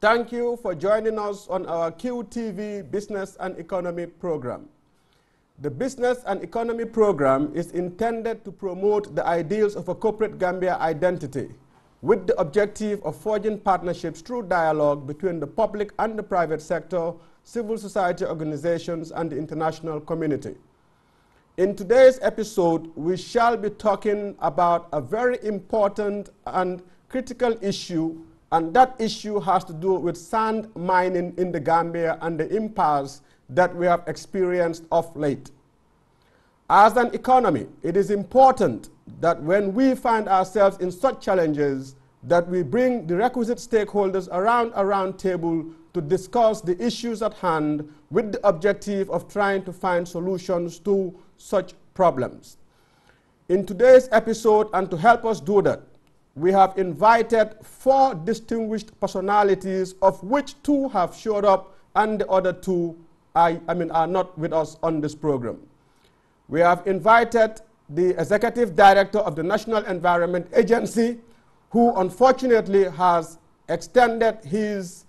Thank you for joining us on our QTV Business and Economy program. The Business and Economy program is intended to promote the ideals of a corporate Gambia identity with the objective of forging partnerships through dialogue between the public and the private sector, civil society organizations, and the international community. In today's episode, we shall be talking about a very important and critical issue, and that issue has to do with sand mining in the Gambia and the impasse that we have experienced of late. As an economy, it is important that when we find ourselves in such challenges, that we bring the requisite stakeholders around a round table to discuss the issues at hand with the objective of trying to find solutions to such problems. In today's episode, and to help us do that, we have invited 4 distinguished personalities, of which 2 have showed up and the other 2 are not with us on this program. We have invited the Executive Director of the National Environment Agency, who unfortunately has extended his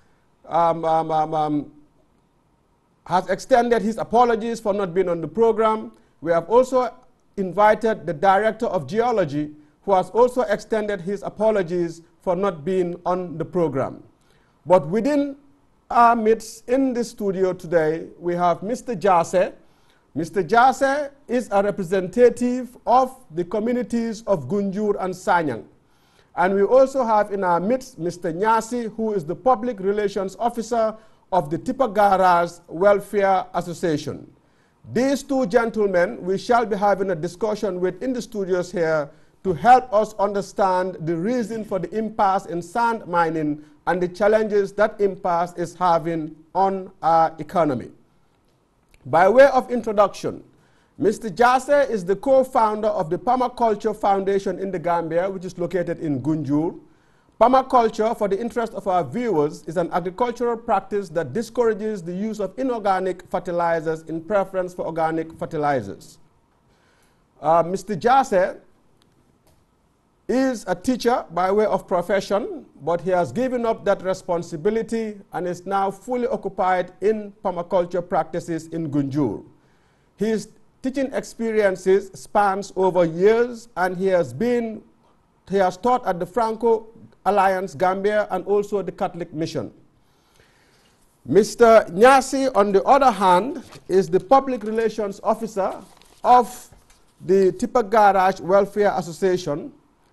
apologies for not being on the program. We have also invited the Director of Geology, who has also extended his apologies for not being on the program. But within our midst in the studio today, we have Mr. Jase. Mr. Jase is a representative of the communities of Gunjur and Sanyang. And we also have in our midst Mr. Nyasi, who is the Public Relations Officer of the Tippa Garage Welfare Association. These 2 gentlemen we shall be having a discussion with in the studios here to help us understand the reason for the impasse in sand mining and the challenges that impasse is having on our economy. By way of introduction, Mr. Jase is the co-founder of the Permaculture Foundation in the Gambia, which is located in Gunjur. Permaculture, for the interest of our viewers, is an agricultural practice that discourages the use of inorganic fertilizers in preference for organic fertilizers. Mr. Jase is a teacher by way of profession, but he has given up that responsibility and is now fully occupied in permaculture practices in Gunjur. His teaching experiences spans over years, and he has taught at the Franco Alliance Gambia and also the Catholic Mission. Mr. Nyasi, on the other hand, is the Public Relations Officer of the Tippa Garage Welfare Association,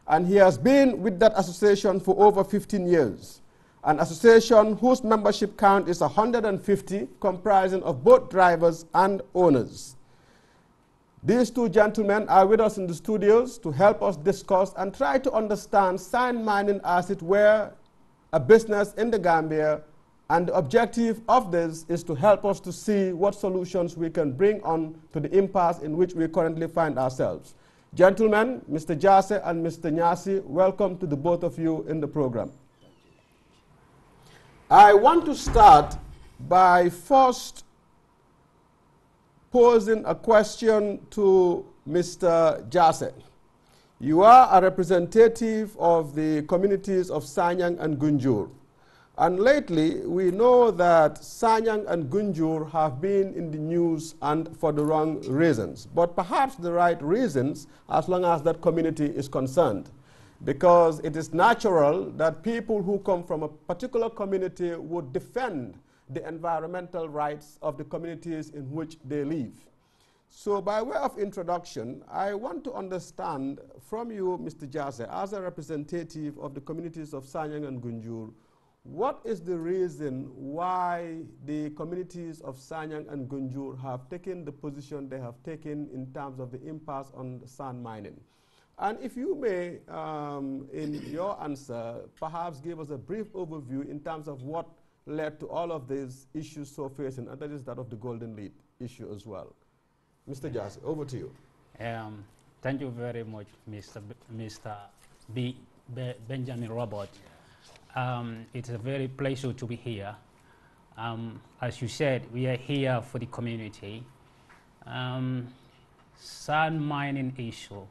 and he has been with that association for over 15 years. An association whose membership count is 150, comprising of both drivers and owners. These 2 gentlemen are with us in the studios to help us discuss and try to understand sand mining as it were a business in the Gambia, and the objective of this is to help us to see what solutions we can bring on to the impasse in which we currently find ourselves. Gentlemen, Mr. Jase and Mr. Nyasi, welcome to the both of you in the program. I want to start by first posing a question to Mr. Jase. You are a representative of the communities of Sanyang and Gunjur. And lately, we know that Sanyang and Gunjur have been in the news, and for the wrong reasons, but perhaps the right reasons as long as that community is concerned. Because it is natural that people who come from a particular community would defend the environmental rights of the communities in which they live. So by way of introduction, I want to understand from you, Mr. Jase, as a representative of the communities of Sanyang and Gunjur, what is the reason why the communities of Sanyang and Gunjur have taken the position they have taken in terms of the impasse on sand mining? And if you may, in your answer, perhaps give us a brief overview in terms of what led to all of these issues so facing, and that is that of the Golden Lead issue as well. Mr. Jase, over to you. Thank you very much, Mr. Benjamin Robert. It's a very pleasure to be here. As you said, we are here for the community. Sand mining issue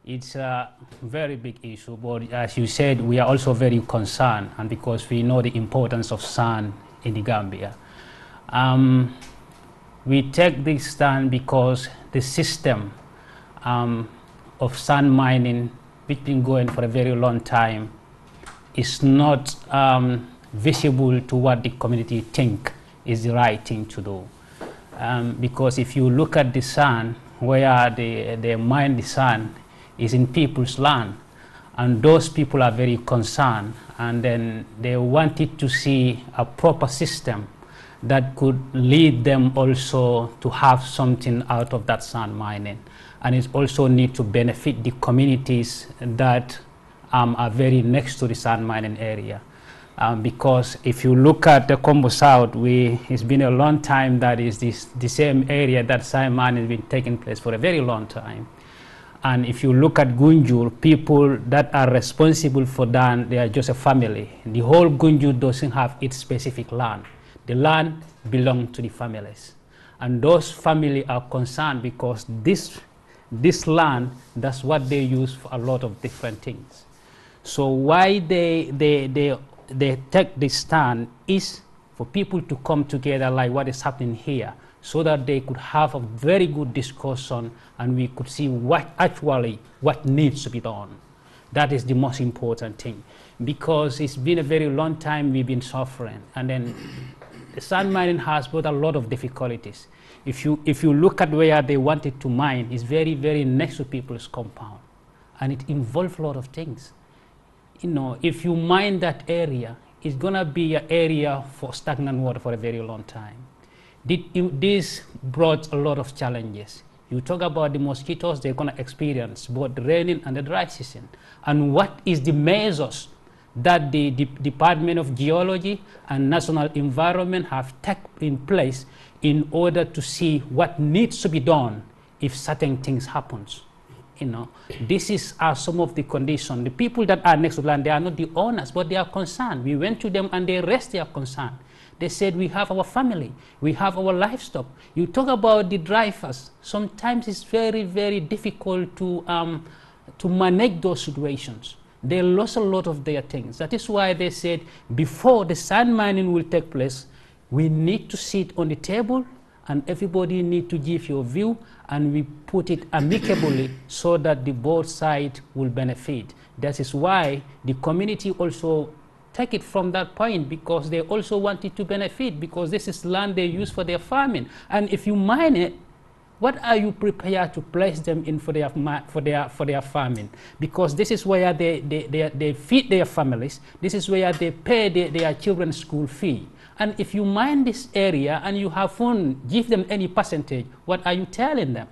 It's a very big issue, but as you said, we are also very concerned, and because we know the importance of sand in the Gambia. We take this stand because the system of sand mining, which has been going for a very long time, is not visible to what the community think is the right thing to do. Because if you look at the sand, where they mine the sand is in people's land, and those people are very concerned, and then they wanted to see a proper system that could lead them also to have something out of that sand mining. And it also need to benefit the communities that are very next to the sand mining area. Because if you look at the Kombo South, it's been a long time that is the same area that sand mining has been taking place for a very long time. And if you look at Gunjur, people that are responsible for that, they are just a family. The whole Gunjur doesn't have its specific land. The land belongs to the families. And those families are concerned because this land, that's what they use for a lot of different things. So why they take this stand is for people to come together like what is happening here, so that they could have a very good discussion and we could see what needs to be done. That is the most important thing, because it's been a very long time we've been suffering, and then the sand mining has brought a lot of difficulties. If you look at where they wanted to mine, it's very, very next to people's compound, and it involves a lot of things. You know, if you mine that area, it's gonna be an area for stagnant water for a very long time. This brought a lot of challenges. You talk about the mosquitoes, they're gonna experience both the raining and the dry season. And what is the measures that the Department of Geology and National Environment have taken in place in order to see what needs to be done if certain things happens? You know, this is some of the conditions. The people that are next to land, they are not the owners, but they are concerned. We went to them and they raised their concern. They said, we have our family, we have our livestock. You talk about the drivers. Sometimes it's very, very difficult to manage those situations. They lost a lot of their things. That is why they said, before the sand mining will take place, we need to sit on the table and everybody need to give your view, and we put it amicably so that the both sides will benefit. That is why the community also take it from that point, because they also wanted to benefit, because this is land they use for their farming. And if you mine it, what are you prepared to place them in for their farming? Because this is where they feed their families. This is where they pay their children's school fee. And if you mine this area and you have fun, give them any percentage, what are you telling them?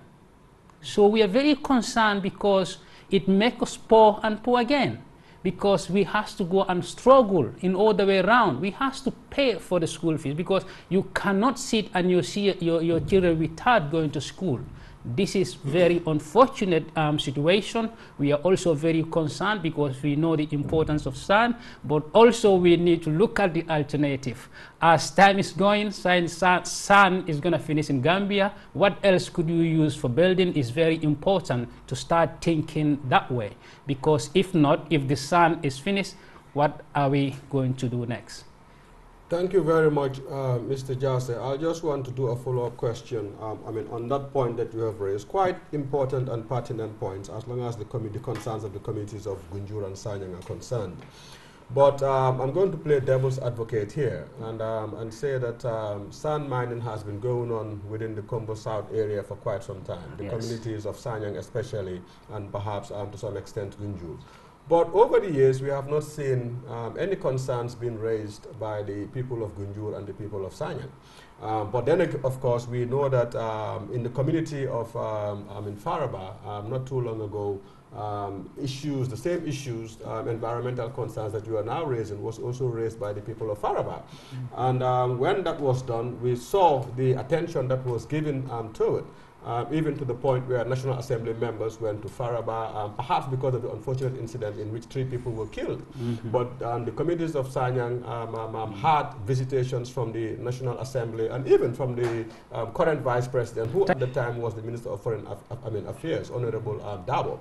So we are very concerned, because it makes us poor and poor again. Because we have to go and struggle in all the way around. We have to pay for the school fees, because you cannot sit and you see your children without going to school. This is very unfortunate situation. We are also very concerned because we know the importance of sand, but also we need to look at the alternative. As time is going, sand is going to finish in Gambia. What else could you use for building is very important to start thinking that way. Because if not, if the sand is finished, what are we going to do next? Thank you very much, Mr. Jase. I just want to do a follow-up question. I mean, on that point that you have raised, quite important and pertinent points, as long as the concerns of the communities of Gunjur and Sanyang are concerned. But I'm going to play devil's advocate here and say that sand mining has been going on within the Kombo South area for quite some time. The communities of Sanyang especially, and perhaps to some extent Gunjur. But over the years, we have not seen any concerns being raised by the people of Gunjur and the people of Sanyang. But then, of course, we know that in the community of in Faraba, not too long ago, the same issues, environmental concerns that you are now raising, was also raised by the people of Faraba. And when that was done, we saw the attention that was given to it. even to the point where National Assembly members went to Faraba, perhaps because of the unfortunate incident in which 3 people were killed. But the communities of Sanyang had visitations from the National Assembly and even from the current Vice President, who at the time was the Minister of Foreign Affairs, Honorable Dabo.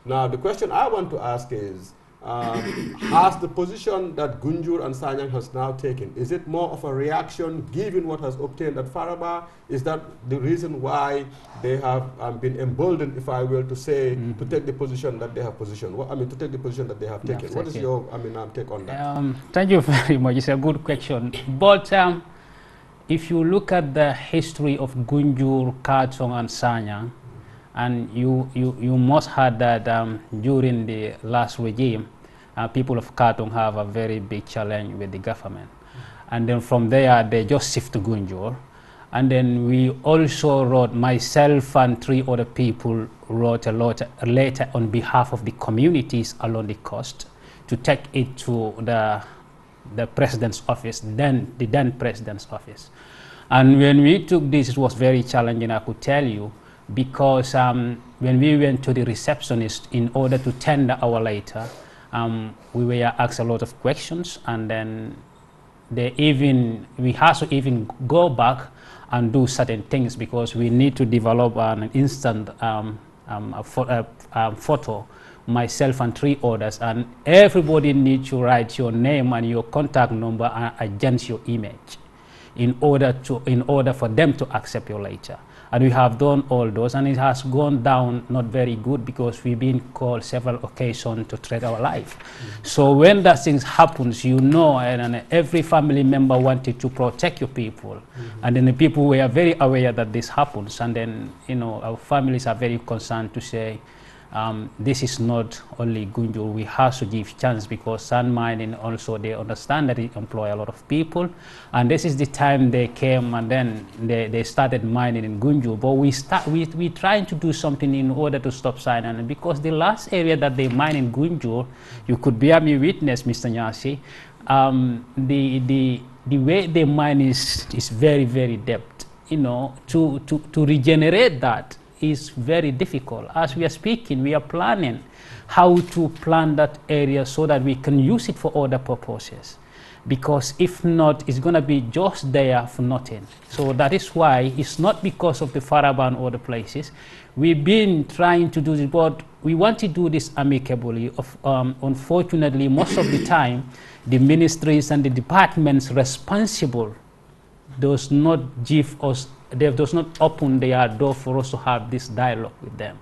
Now, the question I want to ask is, has the position that Gunjur and Sanyang has now taken, is it more of a reaction given what has obtained at Faraba? Is that the reason why they have been emboldened, if I will to say, to take the position that they have positioned? To take the position that they have taken. What is your take on that? Thank you very much. It's a good question. But if you look at the history of Gunjur, Katong, and Sanyang, and you must have that during the last regime, people of Katong have a very big challenge with the government. And then from there, they just shift to Gunjur. And then we also wrote, myself and 3 other people wrote a letter on behalf of the communities along the coast to take it to the president's office, the then president's office. And when we took this, it was very challenging, I could tell you, because when we went to the receptionist in order to tender our letter, we were asked a lot of questions, and then we had to even go back and do certain things because we need to develop an instant photo, myself and 3 others, and everybody needs to write your name and your contact number and against your image in order for them to accept your letter. And we have done all those, and it has gone down not very good because we've been called several occasions to threat our life. So when that thing happens, and every family member wanted to protect your people. And then the people were very aware that this happens. And then, our families are very concerned to say, this is not only Gunjur, we have to give chance because sand mining also, they understand that it employ a lot of people, and this is the time they came and then they started mining in Gunjur. But we trying to do something in order to stop sand mining, because the last area that they mine in Gunjur, you could bear me witness, Mr. Nyasi, the way they mine is very, very depth. To regenerate that is very difficult. As we are speaking, we are planning how to plan that area so that we can use it for other purposes, because if not, it's going to be just there for nothing. So that is why it's not because of the Faraba and other places. We've been trying to do this, but we want to do this amicably. Unfortunately, most of the time, the ministries and the departments responsible does not give us, they does not open their door for us to have this dialogue with them.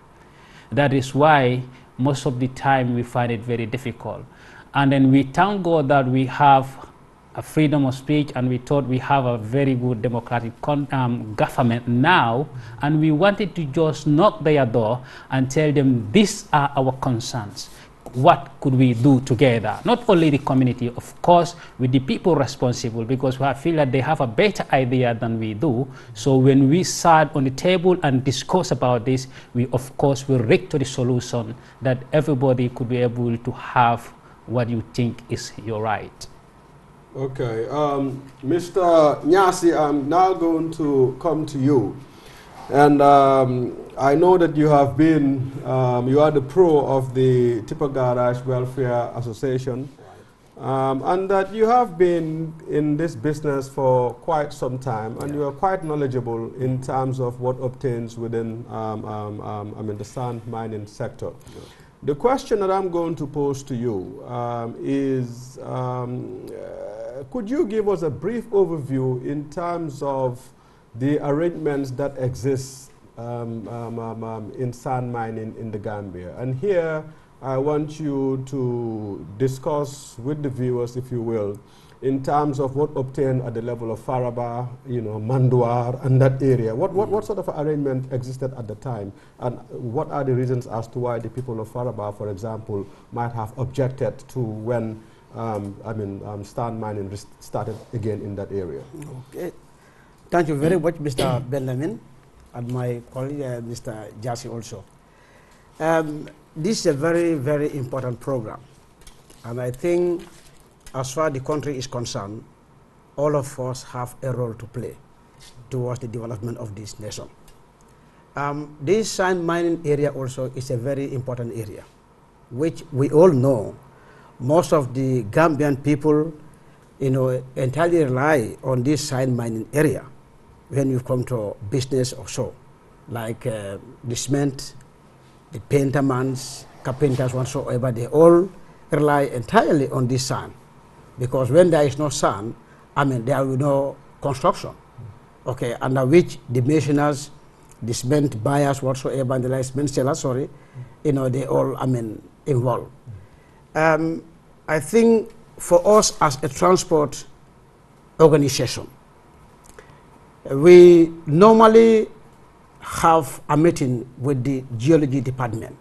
That is why most of the time we find it very difficult. And then we thank God that we have a freedom of speech, and we thought we have a very good democratic government now, and we wanted to just knock their door and tell them these are our concerns. What could we do together? Not only the community, of course, with the people responsible, because I feel that they have a better idea than we do. So when we sat on the table and discuss about this, we of course will reach to the solution that everybody could be able to have what you think is your right. Okay, Mr. Nyasi, I'm now going to come to you. And I know that you have been, you are the pro of the Tipper Garage Welfare Association, and that you have been in this business for quite some time, and you are quite knowledgeable in terms of what obtains within the sand mining sector. The question that I'm going to pose to you is, could you give us a brief overview in terms of the arrangements that exist in sand mining in the Gambia? And here I want you to discuss with the viewers, if you will, in terms of what obtained at the level of Faraba, Manduar, and that area. What sort of arrangement existed at the time, and what are the reasons as to why the people of Faraba, for example, might have objected to when sand mining started again in that area? Okay. Thank you very much, Mr. Benjamin, and my colleague, Mr. Jassy also. This is a very, very important program, and I think as far as the country is concerned, all of us have a role to play towards the development of this nation. This sand mining area also is a very important area, which we all know. Most of the Gambian people, entirely rely on this sand mining area when you come to business or so, like the cement, the paintermans, carpenters, whatsoever. They all rely entirely on this sand, because when there is no sand, there will be no construction. Okay, under which the masoners, the cement buyers, whatsoever, and the cement sellers, they all, involved. I think for us as a transport organization, we normally have a meeting with the geology department,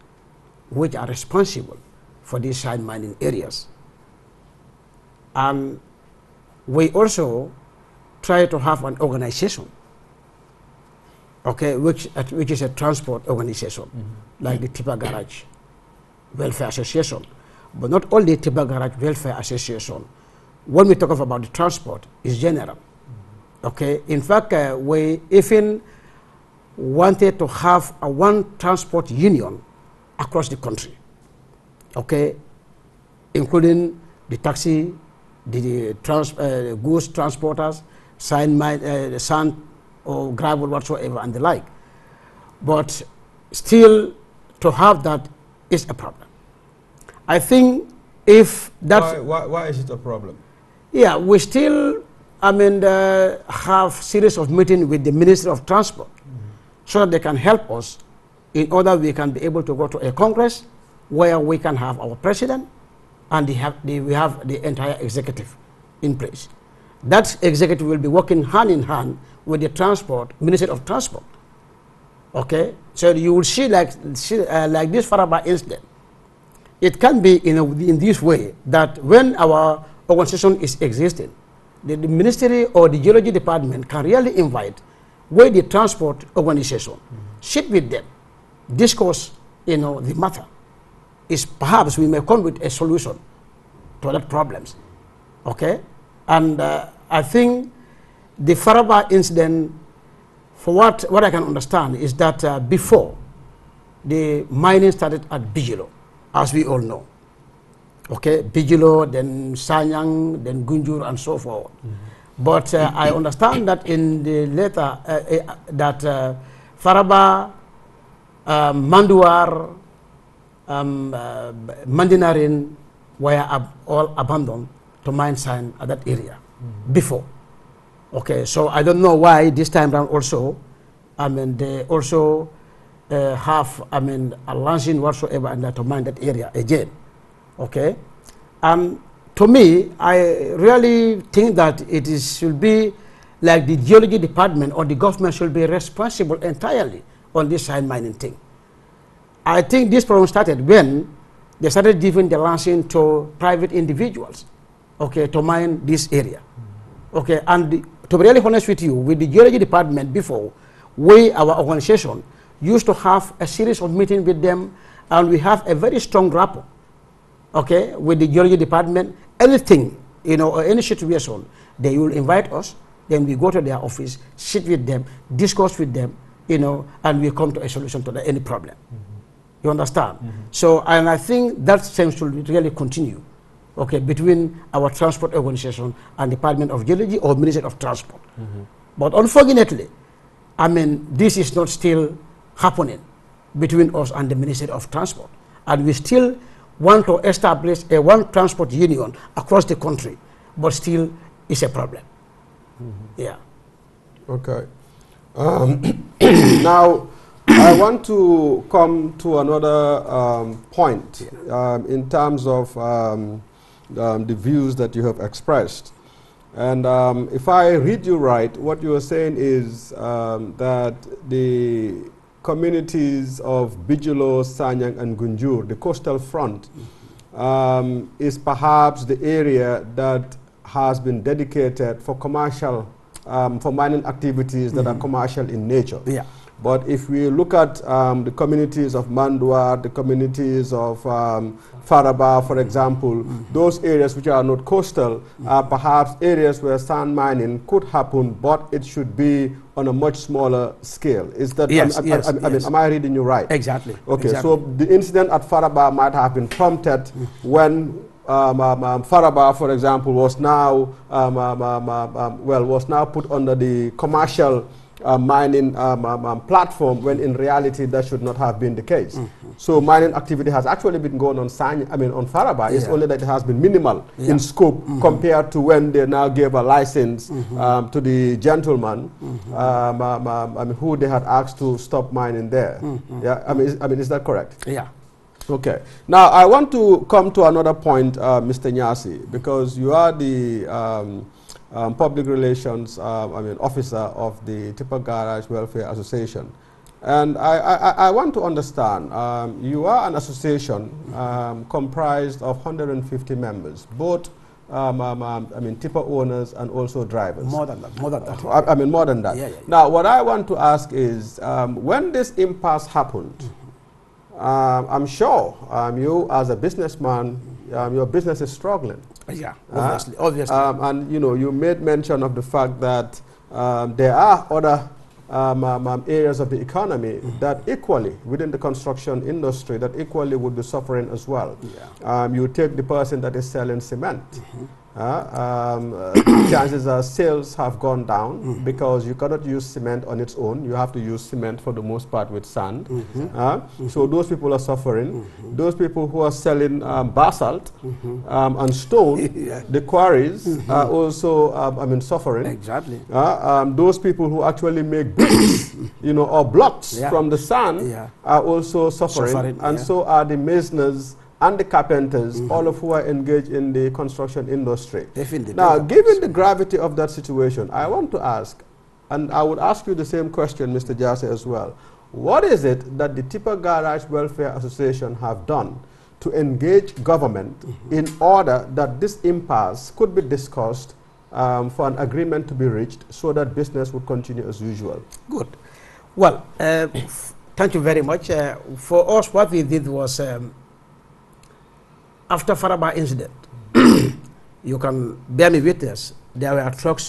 which are responsible for these sand mining areas. And we also try to have an organization, okay, which is a transport organization, like the Tipper Garage Welfare Association. But not only the Tipper Garage Welfare Association. When we talk about the transport, is general. Okay, in fact, we even wanted to have one transport union across the country, okay, including the taxi, the goods transporters, sand or gravel, whatsoever, and the like. But still, to have that is a problem. I think if that's... Why is it a problem? Yeah, we still, have series of meetings with the Ministry of Transport, so that they can help us in order we can be able to go to a Congress where we can have our president and we have the entire executive in place. That executive will be working hand in hand with the Ministry of Transport. Okay, so you will see like this Faraba incident. It can be in this way that when our organization is existing, the ministry or the geology department can really invite with the transport organization, sit with them, discuss, the matter. Is perhaps we may come with a solution to that problems. Okay, and I think the Faraba incident, for what I can understand, is that before the mining started at Bijilo, as we all know. Okay, Bijilo, then Sanyang, then Gunjur, and so forth. But I understand that in the letter that Faraba, Manduar, Mandinarin were all abandoned to mine sand at that area before. Okay, so I don't know why this time around also, they also have, a launching whatsoever and to mine that area again. Okay, and to me, I really think that should be like the geology department or the government should be responsible entirely on this sand mining thing. I think this problem started when they started giving the launching to private individuals, okay, to mine this area. Okay, and to be really honest with you, with the geology department before, our organization, used to have a series of meetings with them, and we have a very strong rapport, okay, with the geology department. Anything, or any situation, they will invite us, then we go to their office, sit with them, discuss with them, and we come to a solution to any problem. You understand? So, and I think that same should really continue, okay, between our transport organization and Department of Geology or Ministry of Transport. But unfortunately, this is not still happening between us and the Ministry of Transport. And we still want to establish one transport union across the country, but still it's a problem. Yeah. Okay. Now, I want to come to another point in terms of the views that you have expressed. And if I read you right, what you are saying is that the communities of Bijilo, Sanyang, and Gunjur, the coastal front, is perhaps the area that has been dedicated for commercial, for mining activities that are commercial in nature. Yeah. But if we look at the communities of Mandua, the communities of Faraba, for example, those areas which are not coastal are perhaps areas where sand mining could happen, but it should be on a much smaller scale. Is that, yes, I mean, am I reading you right? Exactly. Okay, exactly. so the incident at Faraba might have been prompted when Faraba, for example, was now was now put under the commercial mining platform, when in reality that should not have been the case. So mining activity has actually been going on on Faraba. It's only that it has been minimal in scope compared to when they now gave a license to the gentleman who they had asked to stop mining there. Yeah, I mean, is that correct? Yeah. Okay. Now I want to come to another point, Mr. Nyasi, because you are the public relations officer of the Tipper Garage Welfare Association. And I want to understand, you are an association comprised of 150 members, both tipper owners and also drivers. More than that. More than that. More than that. Yeah. Now, what I want to ask is, when this impasse happened, I'm sure you as a businessman, your business is struggling. Yeah, obviously. And you made mention of the fact that there are other areas of the economy that equally, within the construction industry, that equally would be suffering as well. Yeah. You take the person that is selling cement. Chances are sales have gone down because you cannot use cement on its own. You have to use cement for the most part with sand. So those people are suffering. Those people who are selling basalt and stone, the quarries are also suffering. Exactly. Those people who actually make bricks, or blocks from the sand are also suffering. And so are the masoners and the carpenters, all of who are engaged in the construction industry. Definitely. Now, given the gravity of that situation, I want to ask, and I would ask you the same question, Mr. Jase, as well. What is it that the Tipper Garage Welfare Association have done to engage government in order that this impasse could be discussed for an agreement to be reached so that business would continue as usual? Good. Well, thank you very much. For us, what we did was, after Faraba incident, you can bear me witness, there were trucks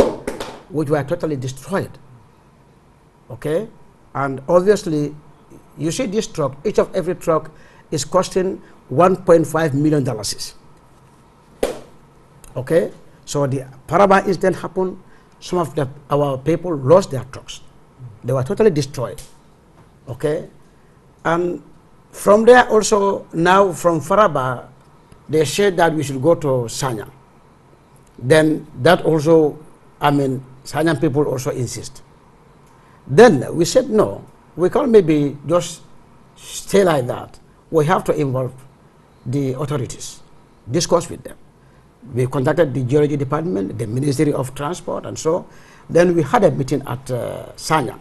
which were totally destroyed. Okay? And obviously, you see this truck, each of every truck is costing $1.5 million. Okay? So the Faraba incident happened, some of our people lost their trucks. They were totally destroyed. Okay? And from there also, now from Faraba, they said that we should go to Sanyang. Then that also, Sanyang people also insist. Then we said, no, we can't maybe just stay like that. We have to involve the authorities, discuss with them. We contacted the Geology Department, the Ministry of Transport, and so. Then we had a meeting at Sanyang.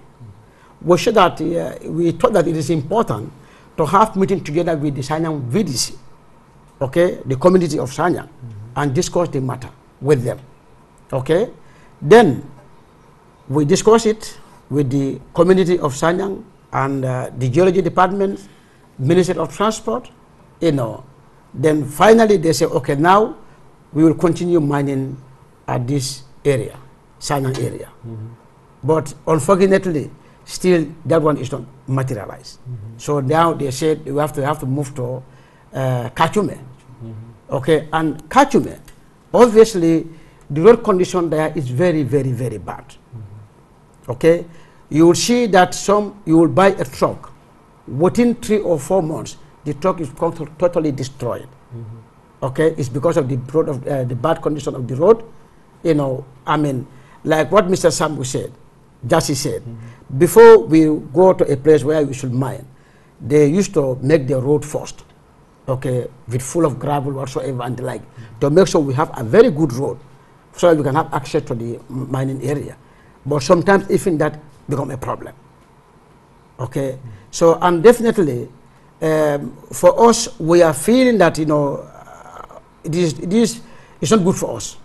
We said that we thought that it is important to have meeting together with the Sanyang VDC, okay, the community of Sanyang, and discuss the matter with them. Okay? Then we discuss it with the community of Sanyang and the Geology Department, Ministry of Transport, Then finally they say, okay, now we will continue mining at this area, Sanyang area. But unfortunately, still that one is not materialized. So now they said we have to move to Kachume. Okay, and Kachume, obviously the road condition there is very, very, very bad. Okay, you will see that you will buy a truck, within 3 or 4 months, the truck is totally destroyed. Okay, it's because of the road the bad condition of the road. Like what Mr. Sambu said, Jassy said, before we go to a place where we should mine, they used to make the road first, okay, with full of gravel whatsoever and the like, to make sure we have a very good road, so that we can have access to the mining area. But sometimes even that become a problem. Okay, so and definitely for us, we are feeling that it's not good for us,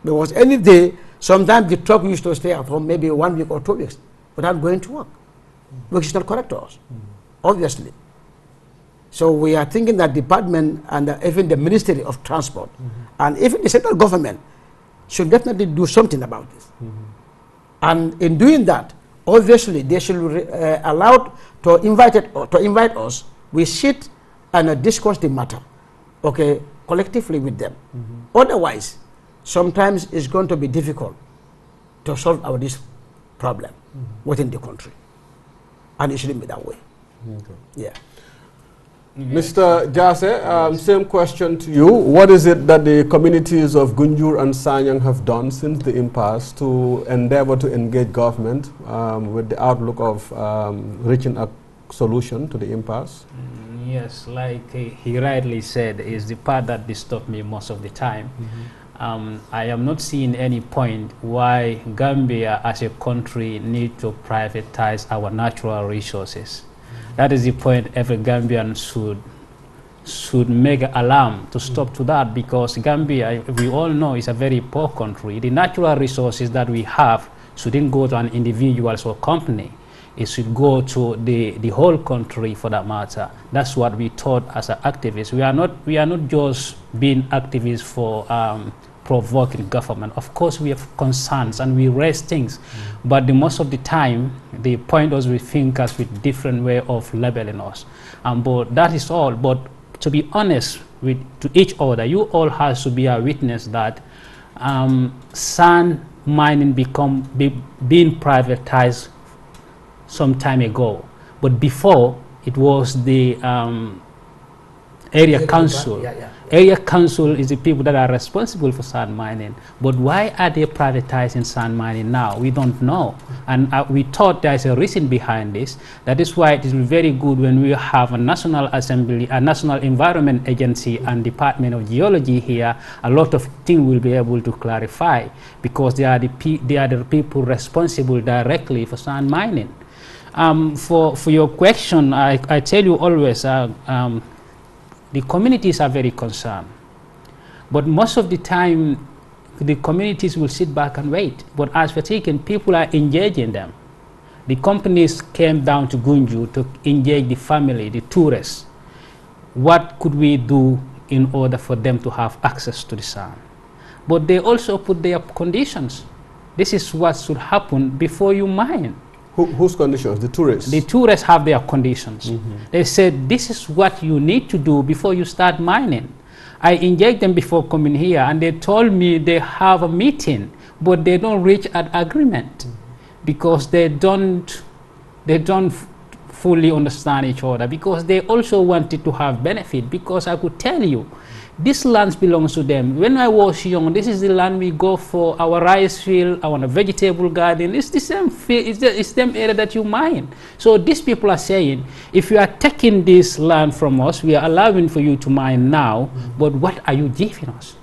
because any day, sometimes the truck used to stay at home maybe 1 week or 2 weeks without going to work. which is not correct to us, obviously. So we are thinking that department and even the Ministry of Transport and even the central government should definitely do something about this. And in doing that, obviously they should allow to invite us. We sit and discuss the matter, okay, collectively with them. Otherwise, sometimes it's going to be difficult to solve this problem within the country, and it shouldn't be that way. Yeah. Mr. Jase, same question to you. What is it that the communities of Gunjur and Sanyang have done since the impasse to endeavor to engage government with the outlook of reaching a solution to the impasse? Yes, like he rightly said, is the part that disturbs me most of the time. I am not seeing any point why Gambia as a country need to privatize our natural resources. That is the point every Gambian should make an alarm to stop to that, because Gambia, we all know, is a very poor country. The natural resources that we have shouldn't go to an individual or company. It should go to the whole country for that matter. That's what we thought as an activist. We are not just being activists for provoking government. Of course, we have concerns and we raise things, but most of the time, they point us with fingers with different way of labeling us. But that is all. But to be honest to each other, you all has to be a witness that sand mining being privatized some time ago. But before, it was the area council. Area council is the people that are responsible for sand mining. But why are they privatizing sand mining now? We don't know. And we thought there is a reason behind this. That is why it is very good when we have a National Assembly, a National Environment Agency and Department of Geology here. A lot of things will be able to clarify, because they are the people responsible directly for sand mining. For your question, I tell you always, the communities are very concerned, but most of the time the communities will sit back and wait. But as for taking, people are engaging them. The companies came down to Gunjur to engage the family, the tourists. What could we do in order for them to have access to the sand? But they also put their conditions. This is what should happen before you mine. Whose conditions? The tourists? The tourists have their conditions. They said, this is what you need to do before you start mining. I engaged them before coming here, and they told me they have a meeting, but they don't reach an agreement because they don't fully understand each other, because they also wanted to have benefit. Because I could tell you, this land belongs to them. When I was young, this is the land we go for our rice field, our vegetable garden. It's the same field, it's the same area that you mine. So these people are saying, if you are taking this land from us, we are allowing for you to mine now, but what are you giving us?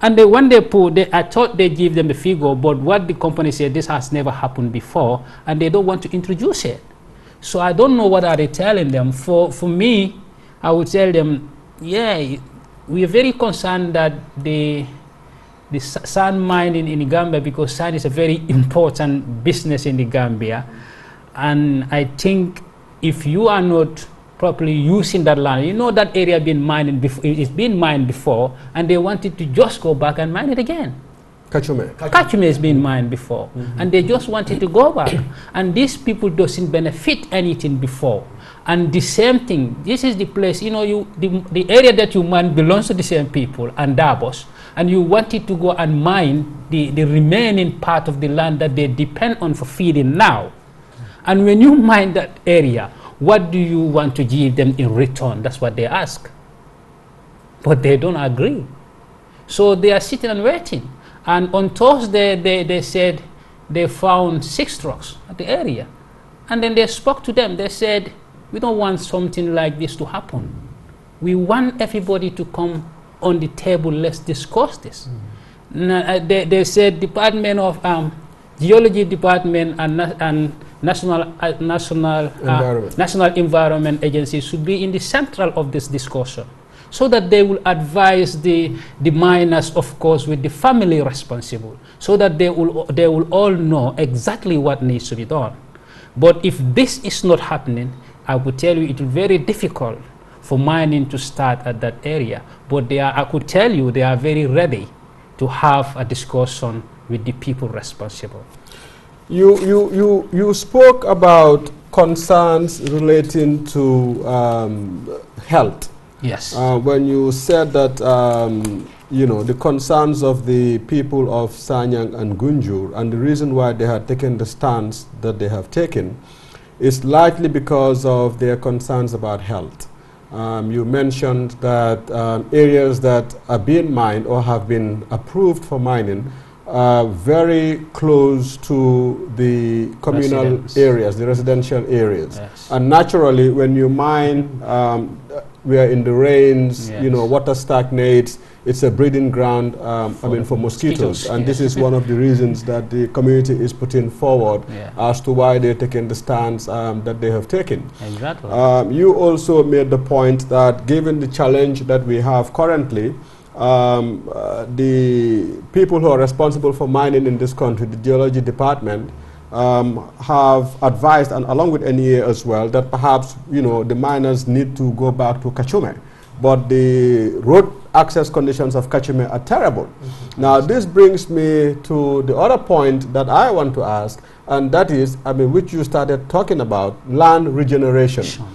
And when they put, I thought they give them the figure, but what the company said, this has never happened before, and they don't want to introduce it. So I don't know what are they telling them. For me, I would tell them, yeah, we are very concerned that the sand mining in Gambia, because sand is a very important business in the Gambia, and I think if you are not properly using that land, you know that area been mined before, it's been mined before, and they wanted to just go back and mine it again. Kachume has been mined before, and they just wanted to go back, and these people doesn't benefit anything before. And the same thing, this is the place, you know, the area that you mine belongs to the same people and Davos, and you wanted to go and mine the remaining part of the land that they depend on for feeding now. And when you mine that area, what do you want to give them in return? That's what they ask. But they don't agree. So they are sitting and waiting. And on Thursday, they said they found 6 trucks at the area. And then they spoke to them. They said, we don't want something like this to happen. We want everybody to come on the table. Let's discuss this. They said Department of Geology Department and National Environment Agency should be in the central of this discussion, so that they will advise the miners, of course, with the family responsible, so that they will all know exactly what needs to be done. But if this is not happening, I would tell you it will be very difficult for mining to start at that area. But they are, I could tell you they are very ready to have a discussion with the people responsible. You spoke about concerns relating to health. Yes. When you said that you know, the concerns of the people of Sanyang and Gunjur, and the reason why they have taken the stance that they have taken is largely because of their concerns about health. You mentioned that areas that are being mined or have been approved for mining are very close to the communal areas, the residential areas. Yes. And naturally, when you mine, we are in the rains, yes. you know, water stagnates. It's a breeding ground, I mean, for mosquitoes. And this is one of the reasons that the community is putting forward as to why they're taking the stance that they have taken. Exactly. You also made the point that given the challenge that we have currently, the people who are responsible for mining in this country, the geology department, have advised, and along with NEA as well, that perhaps, you know, the miners need to go back to Kachume. But the road access conditions of Kachume are terrible. Now, this brings me to the other point that I want to ask, and that is, I mean, which you started talking about, land regeneration. Sure.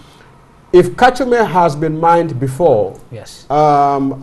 If Kachume has been mined before, yes, and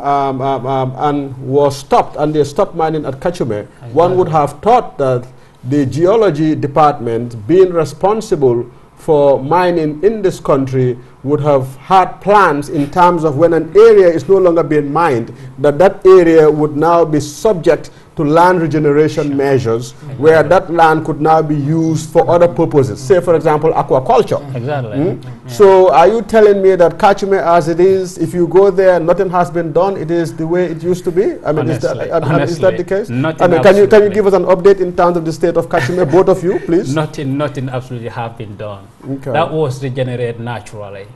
was stopped, and they stopped mining at Kachume, one would have thought that the geology department, being responsible for mining in this country, would have had plans in terms of when an area is no longer being mined, that that area would now be subject to land regeneration measures, where that land could now be used for other purposes, say for example aquaculture. Exactly. So are you telling me that Kachume as it is, if you go there, nothing has been done, it is the way it used to be? I mean, is that the case? I mean, can you give us an update in terms of the state of Kachume, both of you, please? Nothing absolutely have been done. Okay. That was regenerated naturally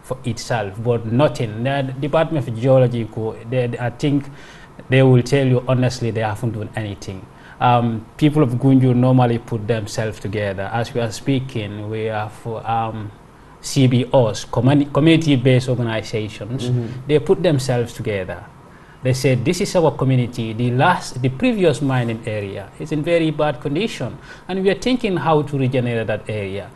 for itself, but nothing. The Department of Geology, I think they will tell you honestly they haven't done anything. People of Gunjur normally put themselves together. As we are speaking, we are for CBOs, community-based organizations. They put themselves together. They said, this is our community. The previous mining area is in very bad condition, and we are thinking how to regenerate that area.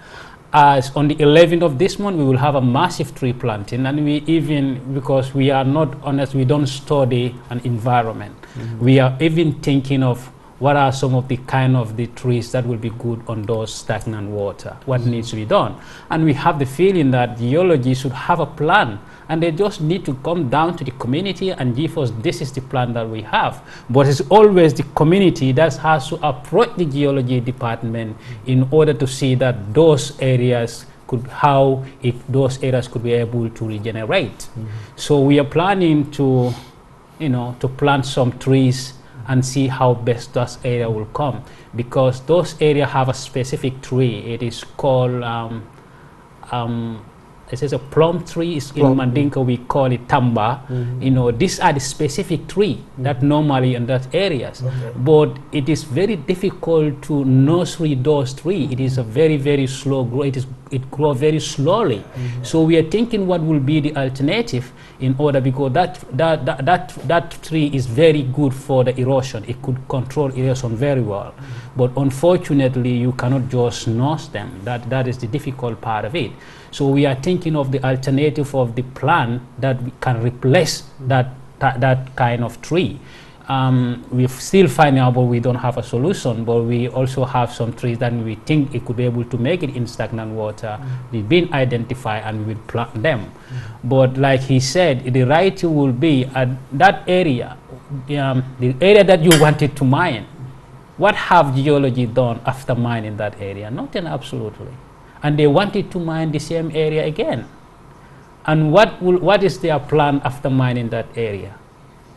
As on the 11th of this month, we will have a massive tree planting, and we even, because we are not honest, we don't study an environment. We are even thinking of what are some of the kind of the trees that will be good on those stagnant water, what needs to be done. And we have the feeling that geology should have a plan, and they just need to come down to the community and give us, this is the plan that we have. But it's always the community that has to approach the geology department in order to see that those areas those areas could be able to regenerate. So we are planning to, you know, to plant some trees and see how best that area will come, because those areas have a specific tree. It is called it says a plum tree. In Mandinka we call it tamba. You know, these are the specific tree that normally in that areas. But it is very difficult to nursery those trees. It is a very, very slow grow. It grows very slowly. So we are thinking what will be the alternative in order, because that tree is very good for the erosion. It could control erosion very well. But unfortunately, you cannot just nurse them. That is the difficult part of it. So we are thinking of the alternative of the plant that we can replace that kind of tree. We're still finding out, but we don't have a solution. But we also have some trees that we think it could be able to make it in stagnant water. They've been identified, and we will plant them. But like he said, the right will be at that area, the area that you wanted to mine. What have geology done after mining that area? Nothing, absolutely. And they wanted to mine the same area again. And what is their plan after mining that area?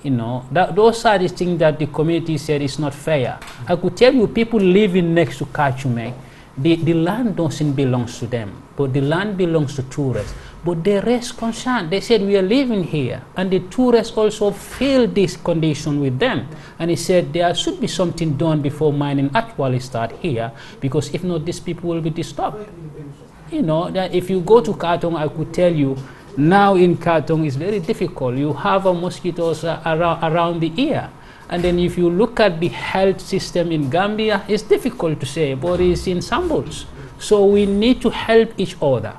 You know, those are the things that the community said is not fair. I could tell you, people living next to Kachume, the land doesn't belong to them, but the land belongs to tourists. But they raised concern. They said, we are living here. And the tourists also feel this condition with them. And he said, there should be something done before mining actually start here, because if not, these people will be disturbed. You know, that if you go to Katong, I could tell you, now in Katong it's very difficult. You have mosquitoes around the ear. And then if you look at the health system in Gambia, it's difficult to say, but it's in shambles. So we need to help each other.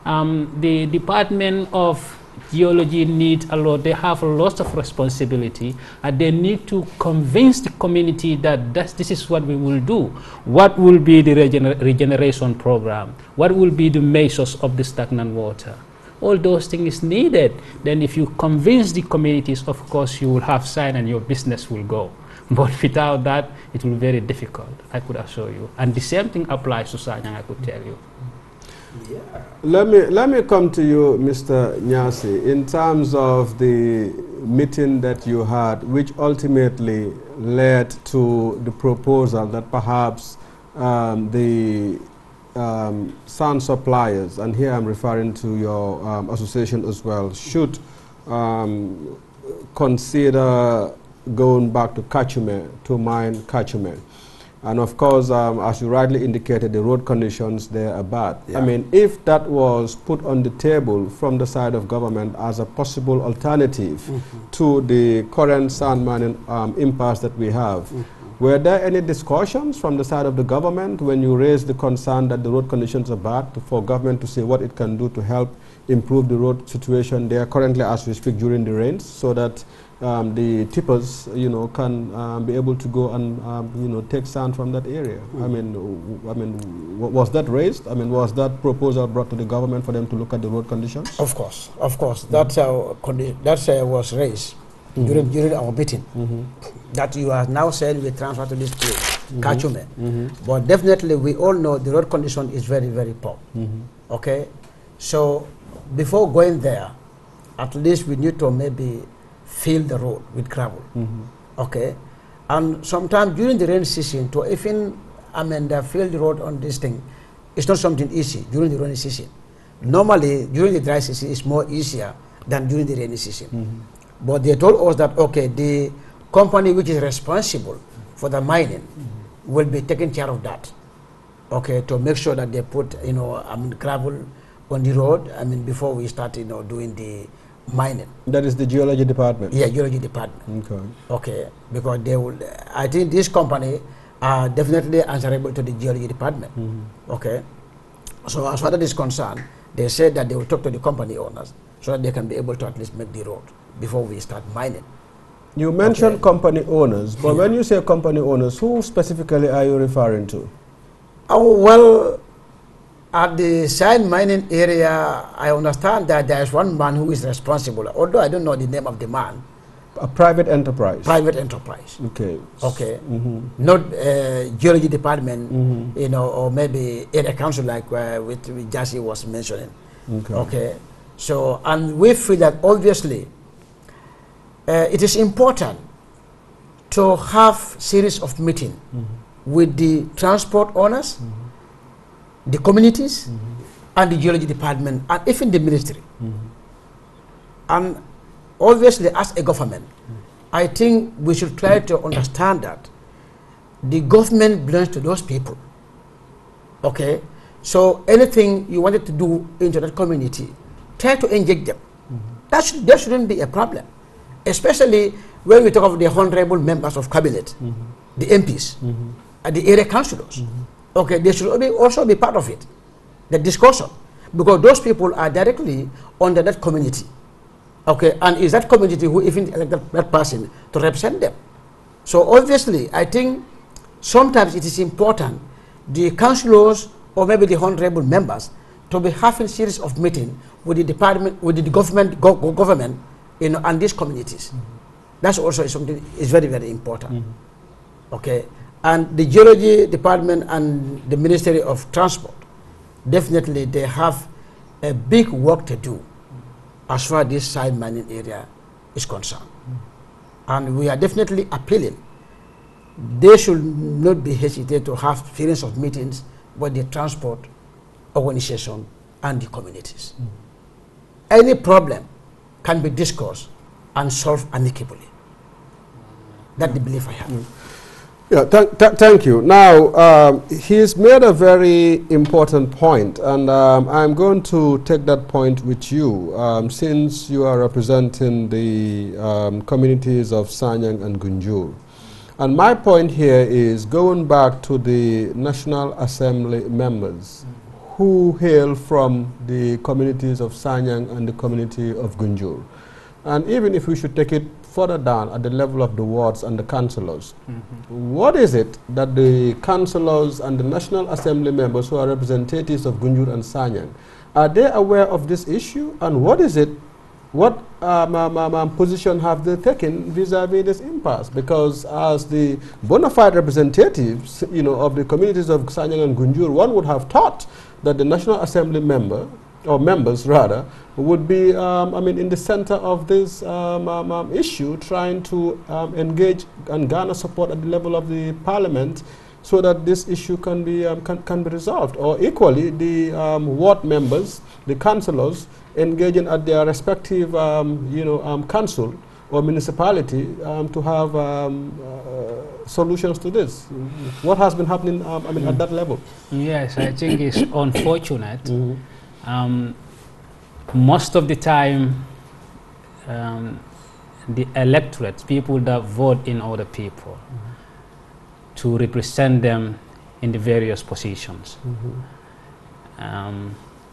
The Department of Geology needs a lot. They have a lot of responsibility, and they need to convince the community that this is what we will do. What will be the regeneration program? What will be the measures of the stagnant water? All those things needed. Then if you convince the communities, of course, you will have sign and your business will go. But without that, it will be very difficult, I could assure you. And the same thing applies to Sanyang, I could tell you. Yeah. Let me come to you, Mr. Nyasi, in terms of the meeting that you had, which ultimately led to the proposal that perhaps the sand suppliers, and here I'm referring to your association as well, should consider going back to Kachume to mine Kachume. And of course, as you rightly indicated, the road conditions there are bad. Yeah. I mean, if that was put on the table from the side of government as a possible alternative to the current sand mining impasse that we have, were there any discussions from the side of the government when you raised the concern that the road conditions are bad for government to see what it can do to help improve the road situation there currently as we speak during the rains, so that the tippers, you know, can be able to go and you know, take sand from that area? I mean, was that raised? I mean, was that proposal brought to the government for them to look at the road conditions? Of course. That was raised during our meeting. That you are now saying we transfer to this place, Kachume. But definitely we all know the road condition is very, very poor. Okay, so before going there, at least we need to maybe fill the road with gravel. Okay, and sometimes during the rain season to even fill the road on this thing, it's not something easy during the rainy season. Normally during the dry season it's more easier than during the rainy season. But they told us that okay, the company which is responsible for the mining will be taking care of that. Okay, to make sure that they put gravel on the road. Before we start doing the mining. That is the geology department? Yeah, geology department. Okay. Okay, because they will, I think this company are definitely answerable to the geology department. Okay, so as far as that is concerned, they said that they will talk to the company owners so that they can be able to at least make the road before we start mining. You mentioned company owners, but when you say company owners, who specifically are you referring to? Oh, well, at the sand mining area, I understand that there is one man who is responsible, although I don't know the name of the man. A private enterprise? Private enterprise. Okay. Okay. Not geology department, or maybe area council like which Jassy was mentioning. Okay. Okay. So, and we feel that obviously it is important to have series of meetings with the transport owners, the communities, and the geology department, and even the ministry. And obviously, as a government, I think we should try to understand that the government belongs to those people. Okay? So anything you wanted to do into that community, try to engage them. That shouldn't be a problem. Especially when we talk of the honorable members of cabinet, the MPs, and the area councillors. Okay, they should also be part of it, the discussion, because those people are directly under that community. Okay, and is that community who even elected that person to represent them? So obviously, I think sometimes it is important the councillors or maybe the honorable members to be having series of meetings with the department, with the government, and these communities. That's also something is very, very important. Okay, and the geology department and the Ministry of Transport, definitely they have a big work to do as far as this side mining area is concerned. And we are definitely appealing. They should not be hesitant to have series of meetings with the transport organization and the communities. any problem can be discussed and solved amicably. That's the belief I have. Yeah, thank you. Now, he's made a very important point, and I'm going to take that point with you, since you are representing the communities of Sanyang and Gunjur. And my point here is going back to the National Assembly members who hail from the communities of Sanyang and the community of Gunjur. And even if we should take it further down at the level of the wards and the councillors, what is it that the councillors and the National Assembly members who are representatives of Gunjur and Sanyang, are they aware of this issue? And what is it, what position have they taken vis-a-vis this impasse? Because as the bona fide representatives, of the communities of Sanyang and Gunjur, one would have thought that the National Assembly member, or members rather, would be, in the center of this issue, trying to engage and garner support at the level of the parliament so that this issue can be resolved. Or equally, the ward members, the councillors, engaging at their respective, council or municipality to have solutions to this. What has been happening, at that level? Yes, I think it's unfortunate. Most of the time, the electorate, people that vote in other people, to represent them in the various positions.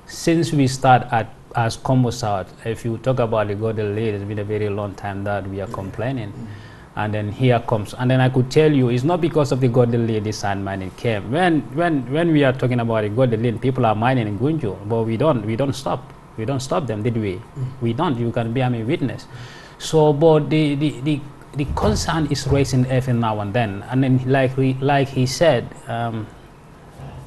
Since we start as Kombo South, if you talk about the Golden Lead, it's been a very long time that we are complaining. And then here comes, and then I could tell you, it's not because of the Golden Lead this sand mining came. When we are talking about the Golden Lead, people are mining in Gunjur, but we don't stop. We don't stop them, did we? We don't. You can be a witness. So, but the concern is raising every now and then. And then, like he said,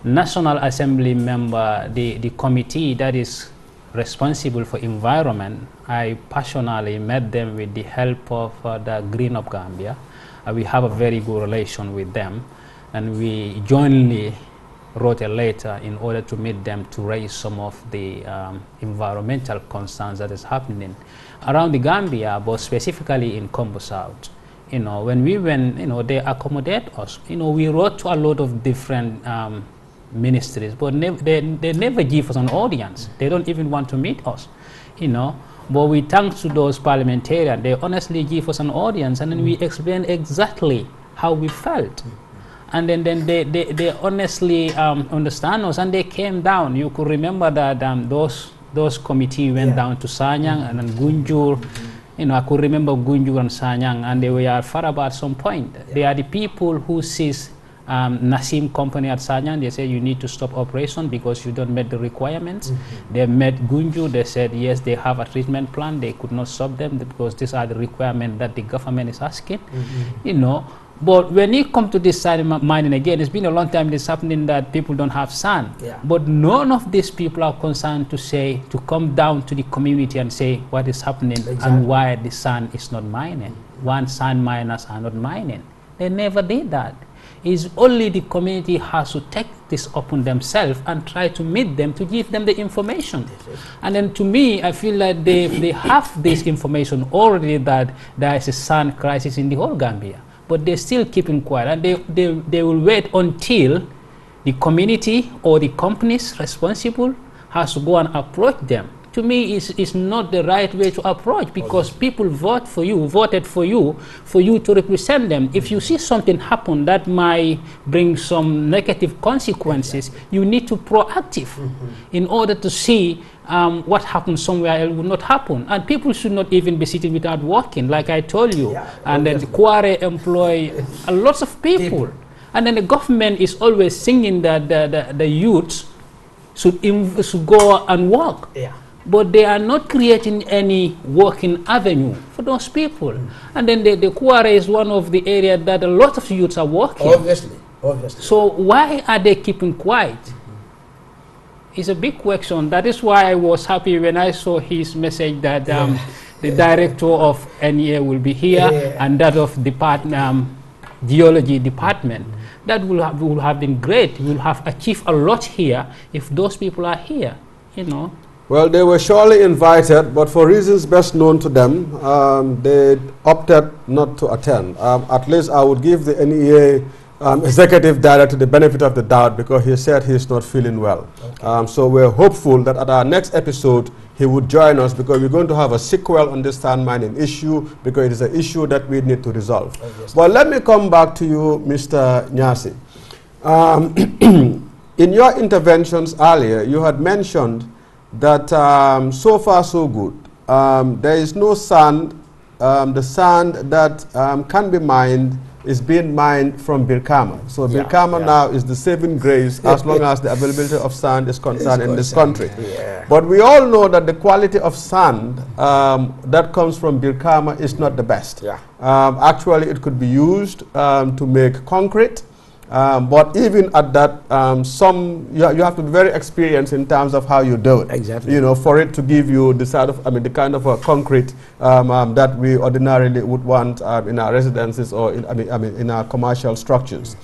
National Assembly member, the committee that is responsible for environment, I personally met them with the help of the Green of Gambia. We have a very good relation with them, and we jointly wrote a letter in order to meet them to raise some of the environmental concerns that is happening around the Gambia, but specifically in Kombo South. When we went, they accommodate us. We wrote to a lot of different ministries, but they never give us an audience. They don't even want to meet us, But we thank to those parliamentarians. They honestly give us an audience, and then we explain exactly how we felt. And then they honestly understand us, and they came down. You could remember that those committee went down to Sanyang and then Gunjur. I could remember Gunjur and Sanyang, and they were far about some point. They are the people who sees Nasim company at Sanyang. They say you need to stop operation because you don't meet the requirements. They met Gunjur. They said yes, they have a treatment plan. They could not stop them because these are the requirements that the government is asking. But when it comes to this sand mining again, it's been a long time this happening that people don't have sand. But none of these people are concerned to come down to the community and say what is happening and why the sand is not mining. Why sand miners are not mining. They never did that. It's only the community has to take this upon themselves and try to meet them to give them the information. And then to me, I feel like they have this information already that there is a sand crisis in the whole Gambia. But they're still keeping quiet, and they will wait until the community or the companies responsible has to go and approach them. To me, it's not the right way to approach, because people voted for you to represent them. If you see something happen that might bring some negative consequences, you need to be proactive in order to see what happens somewhere else will not happen. And people should not even be sitting without working, like I told you. And then the Quarry employ a lot of people. And then the government is always singing that the youths should go and work. But they are not creating any working avenue for those people. And then the Quarry is one of the areas that a lot of youths are working. Obviously. So why are they keeping quiet? It's a big question. That is why I was happy when I saw his message that the director of NEA will be here and that of geology department. That will have been great. We will have achieved a lot here if those people are here, Well, they were surely invited, but for reasons best known to them, they opted not to attend. At least I would give the NEA executive director the benefit of the doubt, because he said he's not feeling well. Okay. So we're hopeful that at our next episode, he would join us, because we're going to have a sequel on this sand mining issue, because it is an issue that we need to resolve. Oh, yes. But let me come back to you, Mr. Nyasi. In your interventions earlier, you had mentioned that so far so good. There is no sand. The sand that can be mined is being mined from Birkama. So Birkama now is the saving grace as long as the availability of sand is concerned in this country. Yeah. But we all know that the quality of sand that comes from Birkama is not the best. Yeah. Actually, it could be used to make concrete. But even at that, you have to be very experienced in terms of how you do it. Exactly. You know, for it to give you the sort of, the kind of concrete that we ordinarily would want in our residences or in our commercial structures.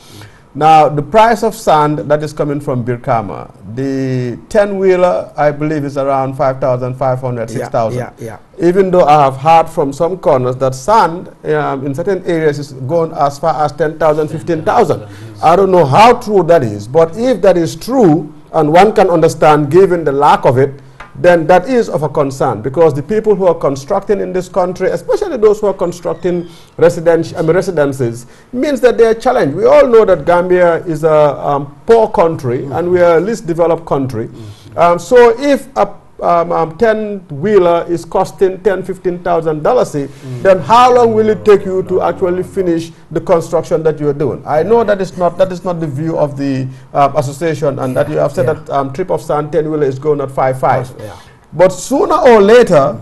Now, the price of sand that is coming from Birkama, the 10-wheeler, I believe, is around 5,500, 6,000. Yeah. Even though I have heard from some corners that sand in certain areas is going as far as 10,000, 15,000. I don't know how true that is, but if that is true, and one can understand given the lack of it, then that is of a concern, because the people who are constructing in this country, especially those who are constructing residences, means that they are challenged. We all know that Gambia is a poor country, and we are a least developed country. So if a 10-wheeler is costing $10,000, $15,000, then how long will it take you to actually finish the construction that you are doing? I know that is not the view of the association, and that you have said that trip of sand 10-wheeler is going at 5.5. But sooner or later,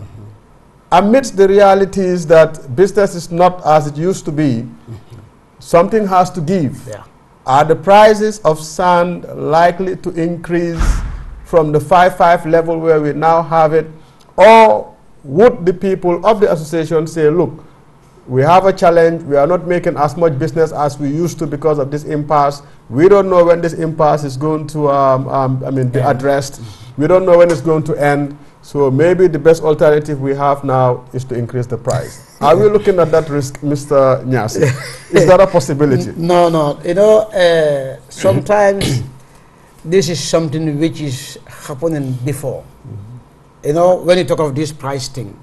amidst the realities that business is not as it used to be, something has to give. Are the prices of sand likely to increase from the 5.5 level where we now have it, or would the people of the association say, look, we have a challenge, we are not making as much business as we used to because of this impasse, we don't know when this impasse is going to be addressed, we don't know when it's going to end, so maybe the best alternative we have now is to increase the price. Are we looking at that risk, Mr. Nyasi? Is that a possibility? No, you know, sometimes this is something which is happening before. You know, when you talk of this price thing,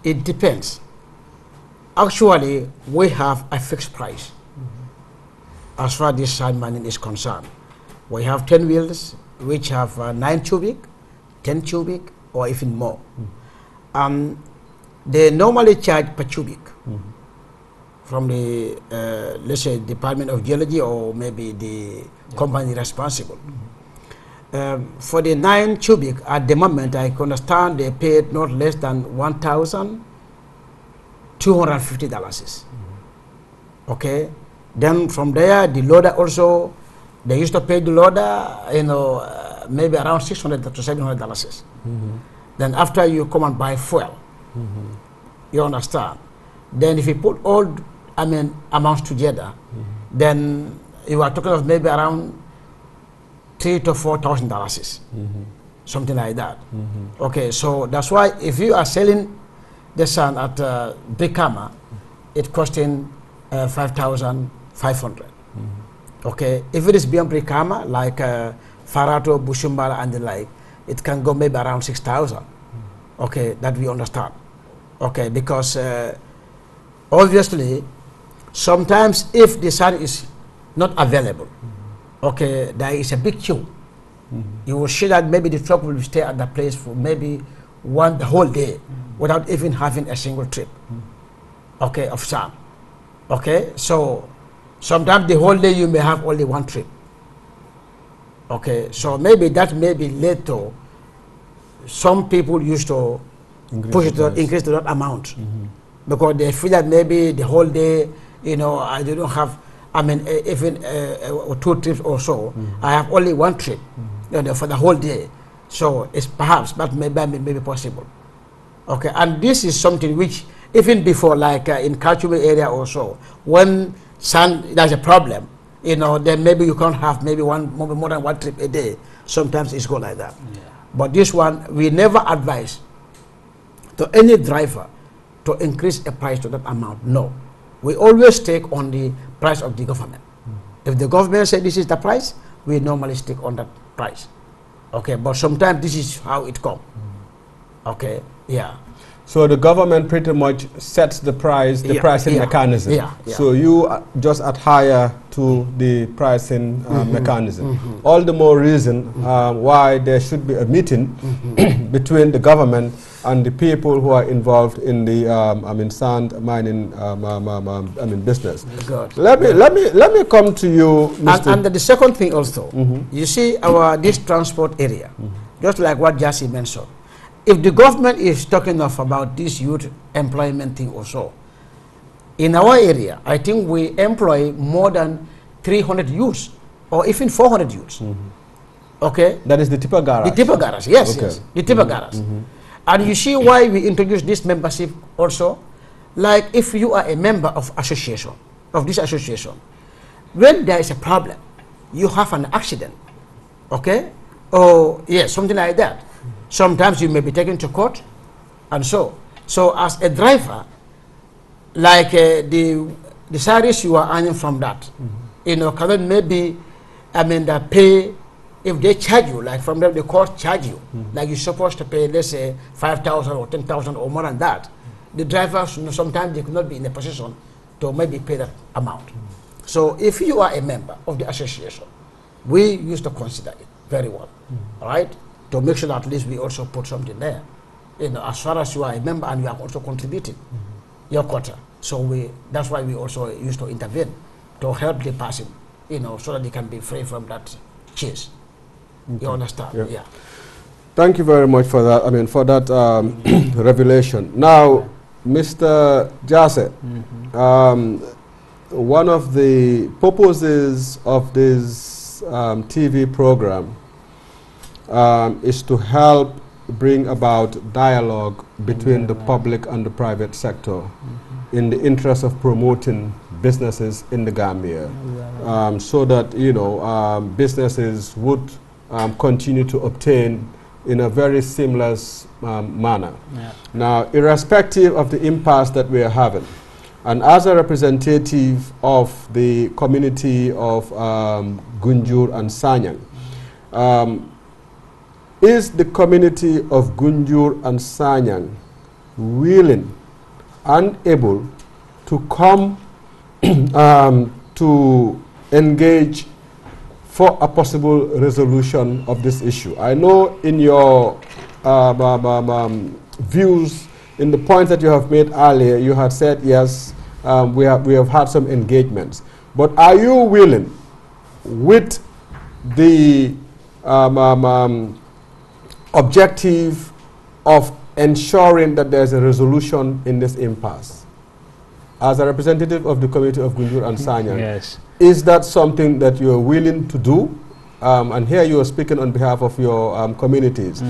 it depends. Actually, we have a fixed price as far as this sand mining is concerned. We have 10 wheels which have 9 cubic, 10 cubic, or even more. They normally charge per cubic from the, let's say, Department of Geology or maybe the company responsible. For the 9 cubic, at the moment, I can understand they paid not less than $1,250. Okay, then from there, the loader also, they used to pay the loader, you know, maybe around $600 to $700. Then after you come and buy fuel, you understand. Then if you put all, amounts together, then you are talking of maybe around $3,000 to $4,000, something like that. Okay, so that's why if you are selling the sand at Birkama, it costing 5,500. Okay, if it is beyond Birkama, like Farato, Bushumbala, and the like, it can go maybe around 6,000. Okay, that we understand. Okay, because obviously, sometimes if the sand is not available, okay, there is a big queue. You will see that maybe the truck will stay at the place for maybe the whole day without even having a single trip, okay, of sand. Okay, so sometimes the whole day you may have only one trip. Okay, so maybe that may be led to some people used to increase to that amount because they feel that maybe the whole day, you know, they don't have, even 2 trips or so. I have only 1 trip, you know, for the whole day. So it's perhaps, but maybe possible. Okay, and this is something which even before, like in Kachubi area or so, when there's a problem, you know, then maybe you can't have maybe more than 1 trip a day. Sometimes it's go like that. But this one, we never advise to any driver to increase a price to that amount. No. We always take on the price of the government. If the government says this is the price, we normally stick on that price. Okay, but sometimes this is how it comes. Okay, yeah. So the government pretty much sets the price, the pricing mechanism. Yeah. So you just adhere to the pricing mechanism. All the more reason why there should be a meeting between the government and the people who are involved in the sand mining business. Good. Let me come to you, Mr. And the second thing also, you see this transport area, just like what Jassy mentioned. If the government is talking about this youth employment thing also, in our area, I think we employ more than 300 youths or even 400 youths. Okay? That is the tipper garage? The tipper garage, yes, okay. yes. The tipper garage. And you see why we introduce this membership also? Like if you are a member of association, of this association, when there is a problem, you have an accident, okay? Or yes, something like that. Sometimes you may be taken to court, and so as a driver, like the salaries you are earning from that, you know, can maybe, the pay, if they charge you, like from them, the court charge you, like you're supposed to pay, let's say, 5,000 or 10,000 or more than that, the drivers, you know, sometimes they could not be in a position to maybe pay that amount. So if you are a member of the association, we used to consider it very well, all right? To make sure that at least we also put something there. You know, as far as you are a member and you are also contributing your quota. So that's why we also used to intervene to help the person, you know, so that they can be free from that chase. You understand? Yeah. Thank you very much for that. For that revelation. Now, Mr. Jassy, one of the purposes of this TV program is to help bring about dialogue between the public and the private sector in the interest of promoting businesses in the Gambia, so that, you know, businesses would continue to obtain in a very seamless manner. Now, irrespective of the impasse that we are having, and as a representative of the community of Gunjur and Sanyang, is the community of Gunjur and Sanyang willing and able to come to engage for a possible resolution of this issue? I know in your views, in the points that you have made earlier, you had said, yes, we have had some engagements. But are you willing, with the objective of ensuring that there's a resolution in this impasse, as a representative of the community of Gunjur and Sanyang? Yes. Is that something that you are willing to do? And here you are speaking on behalf of your communities.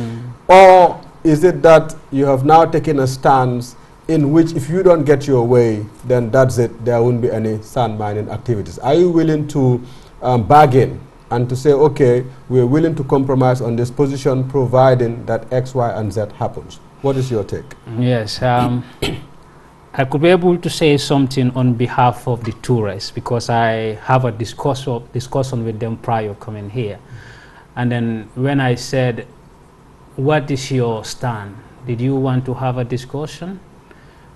Or is it that you have now taken a stance in which if you don't get your way, then that's it, there won't be any sand mining activities? Are you willing to bargain and to say, okay, we're willing to compromise on this position providing that X, Y, and Z happens? What is your take? Yes. I could be able to say something on behalf of the tourists because I have a discussion with them prior coming here. And then when I said, what is your stand? Did you want to have a discussion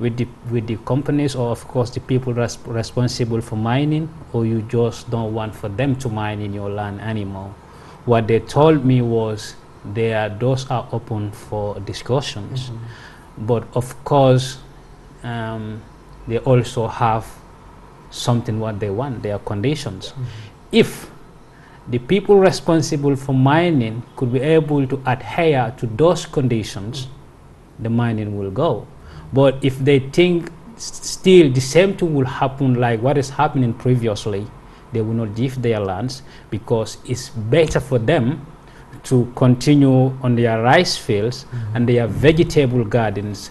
with the companies, or of course the people responsible for mining, or you just don't want for them to mine in your land anymore? What they told me was their doors are open for discussions. But of course, they also have something what they want, their conditions. If the people responsible for mining could be able to adhere to those conditions, the mining will go. But if they think still the same thing will happen like what is happening previously, they will not give their lands, because it's better for them to continue on their rice fields and their vegetable gardens.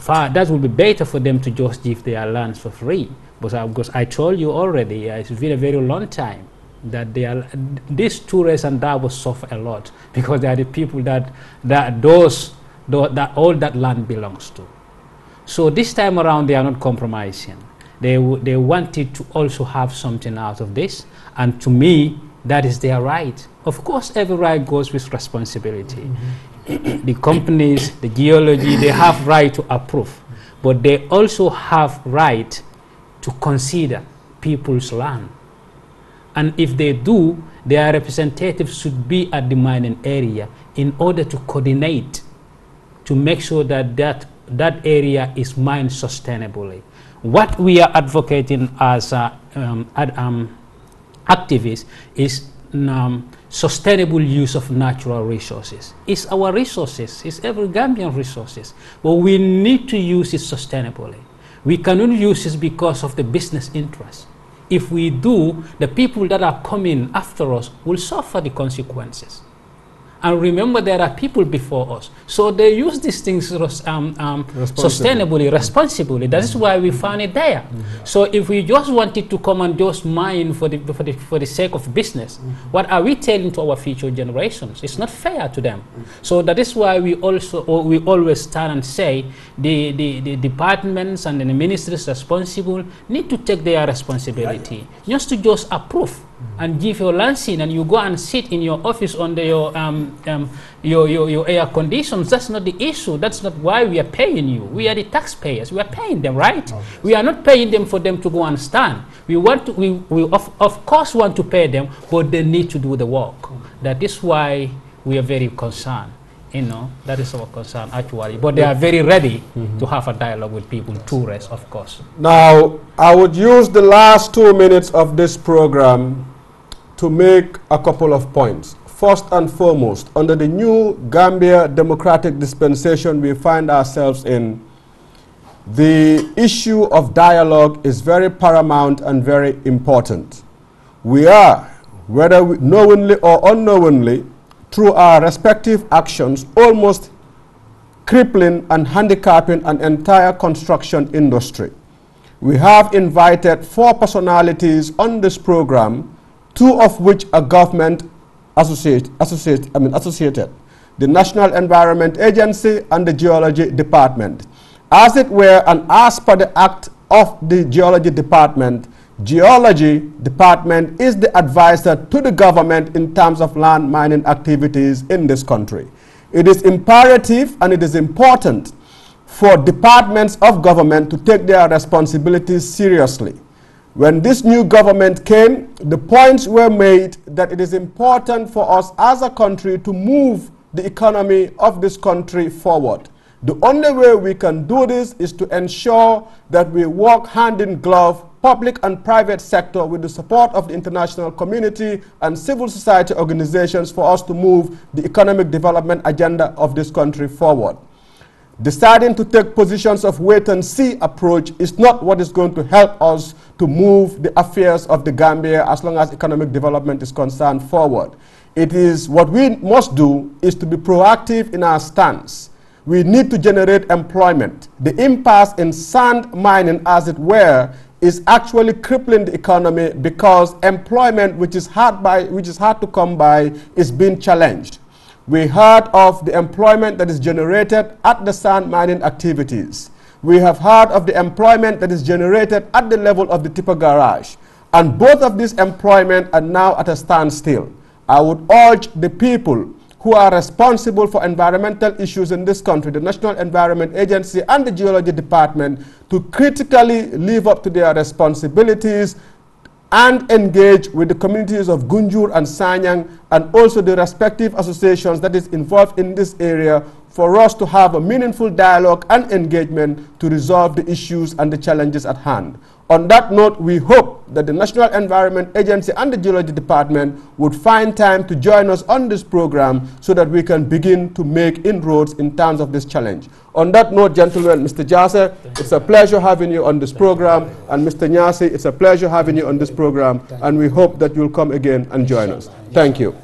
That would be better for them to just give their lands for free. But because I told you already, it's been a very long time that these tourists and that will suffer a lot, because they are the people that all that land belongs to. So this time around, they are not compromising. They wanted to also have something out of this, and to me, that is their right. Of course, every right goes with responsibility. The companies, the geology, they have right to approve, but they also have right to consider people's land. And if they do, their representatives should be at the mining area in order to coordinate, to make sure that that area is mined sustainably. What we are advocating as activists is sustainable use of natural resources. It's our resources, it's every Gambian resources, but we need to use it sustainably. We cannot use it because of the business interest. If we do, the people that are coming after us will suffer the consequences. And remember, there are people before us. So they use these things sustainably, responsibly. That is why we found it there. So if we just wanted to come and just mine for the sake of business, what are we telling to our future generations? It's not fair to them. So that is why we always stand and say the departments and the ministries responsible need to take their responsibility. Just to just approve and give your lancing, and you go and sit in your office under your air conditions. That's not the issue. That's not why we are paying you. We are the taxpayers. We are paying them, right? We are not paying them for them to go and stand. We want to, we of course want to pay them, but they need to do the work. That is why we are very concerned. You know, that is our concern actually. But they are very ready to have a dialogue with people, tourists, of course. Now, I would use the last 2 minutes of this program to make a couple of points. First and foremost, under the new Gambia Democratic Dispensation we find ourselves in, the issue of dialogue is very paramount and very important. We are, whether knowingly or unknowingly, through our respective actions, almost crippling and handicapping an entire construction industry. We have invited 4 personalities on this program, 2 of which are government associated, the National Environment Agency and the Geology Department. As it were, and as per the act of the Geology Department, Geology Department is the advisor to the government in terms of land mining activities in this country. It is imperative and it is important for departments of government to take their responsibilities seriously. When this new government came, the points were made that it is important for us as a country to move the economy of this country forward. The only way we can do this is to ensure that we work hand in glove, public and private sector, with the support of the international community and civil society organizations, for us to move the economic development agenda of this country forward. Deciding to take positions of wait-and-see approach is not what is going to help us to move the affairs of the Gambia as long as economic development is concerned forward. It is what we must do is to be proactive in our stance. We need to generate employment. The impasse in sand mining, as it were, is actually crippling the economy because employment, which is hard to come by, is being challenged. We heard of the employment that is generated at the sand mining activities. We have heard of the employment that is generated at the level of the tipper garage. And both of these employment are now at a standstill. I would urge the people who are responsible for environmental issues in this country, the National Environment Agency and the Geology Department, to critically live up to their responsibilities and engage with the communities of Gunjur and Sanyang and also the respective associations that is involved in this area, for us to have a meaningful dialogue and engagement to resolve the issues and the challenges at hand. On that note, we hope that the National Environment Agency and the Geology Department would find time to join us on this program so that we can begin to make inroads in terms of this challenge. On that note, gentlemen, Mr. Jase, it's a pleasure having you on this program, and Mr. Nyasi, it's a pleasure having you on this program, and we hope that you'll come again and join us. Thank you.